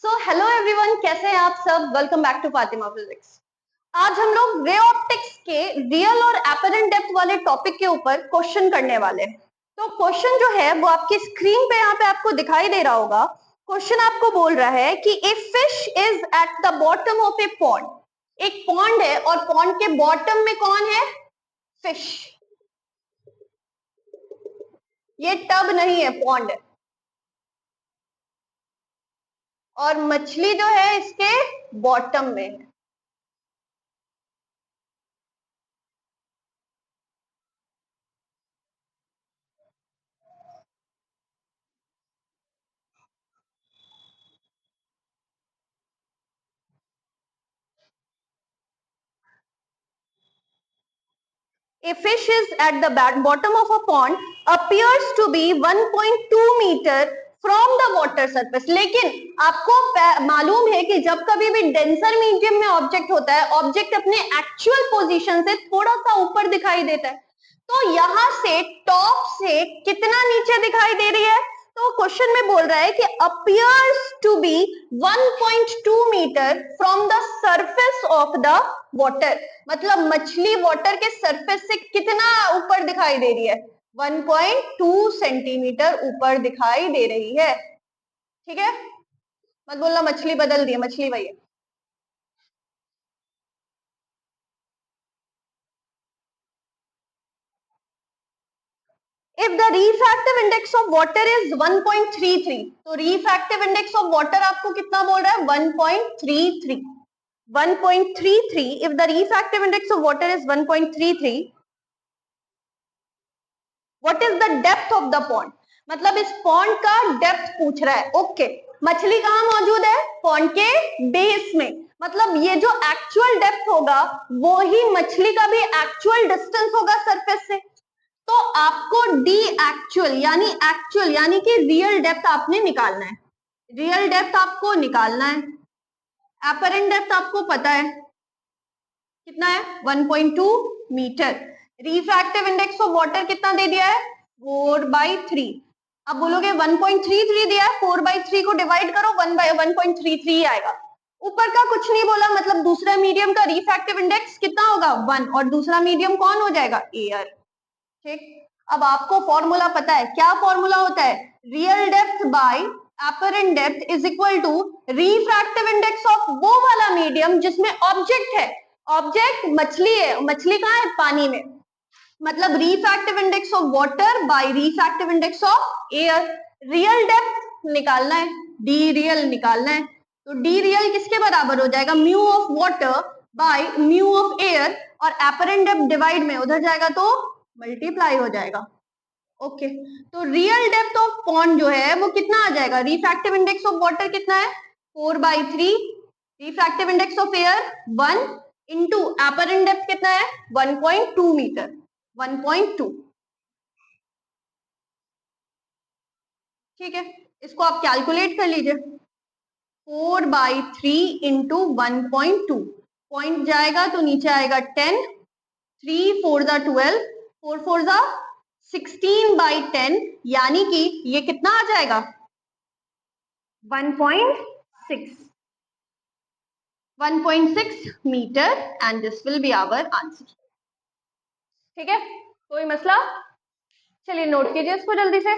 So hello everyone, कैसे हैं आप सब। Welcome back to Fatima Physics. आज हम लोग रे ऑप्टिक्स के रियल और एपरेंट डेप्थ वाले टॉपिक के ऊपर क्वेश्चन करने वाले हैं। तो क्वेश्चन जो है वो आपकी स्क्रीन पे यहाँ पे आपको दिखाई दे रहा होगा। क्वेश्चन आपको बोल रहा है कि a fish is at the bottom of A pond. एक पॉन्ड है और पॉन्ड के बॉटम में कौन है? फिश। ये टब नहीं है, पॉन्ड है। और मछली जो है इसके बॉटम में है। A fish is at the bottom of a pond appears to be 1.2 meter from the water surface। लेकिन आपको मालूम है कि जब कभी भी डेंसर मीडियम में ऑब्जेक्ट होता है, ऑब्जेक्ट अपने एक्चुअल पोजीशन से थोड़ा सा ऊपर दिखाई देता है। तो यहां से टॉप से कितना नीचे दिखाई दे रही है? तो क्वेश्चन में बोल रहा है कि appears to be 1.2 metre from the surface of the water. मतलब मछली वाटर के सरफेस से कितना ऊपर दिखाई दे रही है? 1.2 सेंटीमीटर ऊपर दिखाई दे रही है। ठीक है, मत बोलना मछली बदल दी है, मछली वही है। If the refractive index of water is 1.33, तो refractive index of water आपको कितना बोल रहा है? 1.33। 1.33, if the refractive index of water is 1.33, what is the depth of the pond? मतलब इस पॉन्ड का डेप्थ पूछ रहा है। ओके, मछली कहाँ मौजूद है? पॉन्ड के बेस में। मतलब ये जो एक्चुअल डेप्थ होगा वो ही मछली का भी एक्चुअल डिस्टेंस होगा सरफेस से। तो आपको डी एक्चुअल यानी कि रियल डेप्थ आपने निकालना है। रियल डेप्थ आपको निकालना है। एपरेंट डेप्थ आपको पता है कितना है? 1.2 metre. Refractive index of water कितना दे दिया है? 4/3। अब बोलोगे 1.33 दिया है, 4/3 को डिवाइड करो, 1/1.33 आएगा। ऊपर का कुछ नहीं बोला, मतलब दूसरा मीडियम का रिफ्रैक्टिव इंडेक्स कितना होगा? 1। और दूसरा मीडियम कौन हो जाएगा? एयर। ठीक, अब आपको फॉर्मूला पता है। क्या फॉर्मूला होता है? Real depth by apparent depth is equal to refractive index of वो वाला मीडियम जिसमें ऑब्जेक्ट है। ऑब्जेक्ट मछली है, मछली कहाँ है? पानी में। मतलब refractive index of water bye refractive index of air. Real depth निकालना है, डी रियल निकालना है। तो डी रियल किसके बराबर हो जाएगा? Mu of water by mu of air, और एपरेंट डेप्थ डिवाइड में उधर जाएगा तो मल्टीप्लाई हो जाएगा। ओके, तो रियल डेप्थ ऑफ पॉन्ड जो है वो कितना आ जाएगा? रिफ्रैक्टिव इंडेक्स ऑफ वाटर कितना है? 4/3। Refractive index of air 1 into apparent depth कितना है? 1.2 मीटर। 1.2। ठीक है, इसको आप कैलकुलेट कर लीजिए। 4/3 इंटू 1.2, पॉइंट जाएगा तो नीचे आएगा 10, 3 4 जा 12, 4 4 जा 16/10, यानी कि ये कितना आ जाएगा? 1.6। 1.6 metre, and this will be our answer. ठीक है, कोई मसला? चलिए नोट कीजिए इसको जल्दी से।